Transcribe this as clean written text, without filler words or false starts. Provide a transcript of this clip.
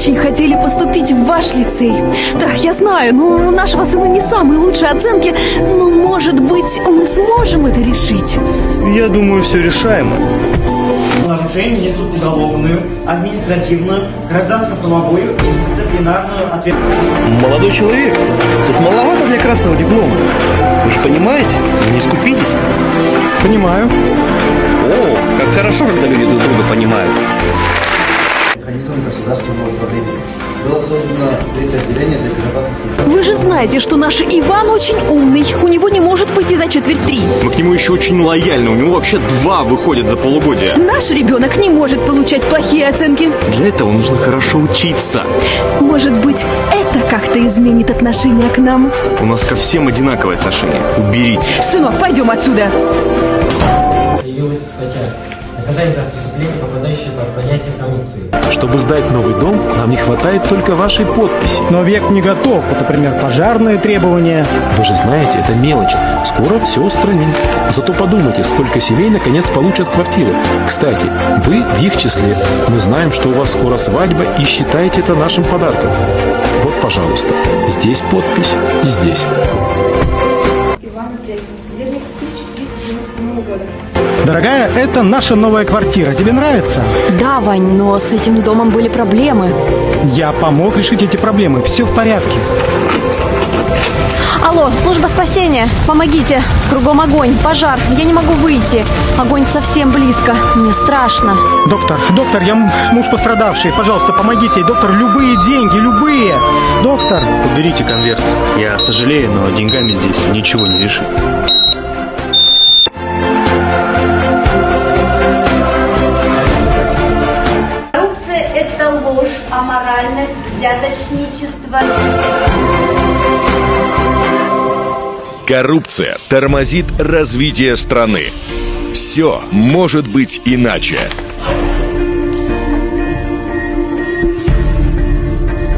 очень хотели поступить в ваш лицей. Да, я знаю, у нашего сына не самые лучшие оценки, но, может быть, мы сможем это решить. Я думаю, все решаемо. Нарушение несут уголовную, административную, гражданско-правовую и дисциплинарную ответственность. Молодой человек, тут маловато для красного диплома. Вы же понимаете? Не скупитесь. Понимаю. О, как хорошо, когда люди друг друга понимают. Механизмом государственного управления. Было создано третье отделение для безопасности. Вы же знаете, что наш Иван очень умный. У него не может пойти за четверть 3. Мы к нему еще очень лояльны. У него вообще 2 выходят за полугодие. Наш ребенок не может получать плохие оценки. Для этого нужно хорошо учиться. Может быть, это как-то изменит отношение к нам? У нас ко всем одинаковое отношение. Уберите. Сынок, пойдем отсюда. Появилась статья «Наказание за преступление, попадающее под понятие коррупции». Чтобы сдать новый дом, нам не хватает только вашей подписи. Но объект не готов. Вот, например, пожарные требования. Вы же знаете, это мелочь. Скоро все устраним. Зато подумайте, сколько семей наконец получат квартиры. Кстати, вы в их числе. Мы знаем, что у вас скоро свадьба, и считайте это нашим подарком. Вот, пожалуйста, здесь подпись и здесь. Ивана Третьего, судебник 1397 года. Дорогая, это наша новая квартира. Тебе нравится? Да, Вань, но с этим домом были проблемы. Я помог решить эти проблемы. Все в порядке. Алло, служба спасения, помогите. Кругом огонь, пожар, я не могу выйти. Огонь совсем близко, мне страшно. Доктор, я муж пострадавший. Пожалуйста, помогите. Доктор, любые деньги, любые. Доктор. Уберите конверт. Я сожалею, но деньгами здесь ничего не решит. Коррупция – это ложь, аморальность, взяточничество. Коррупция тормозит развитие страны. Все может быть иначе.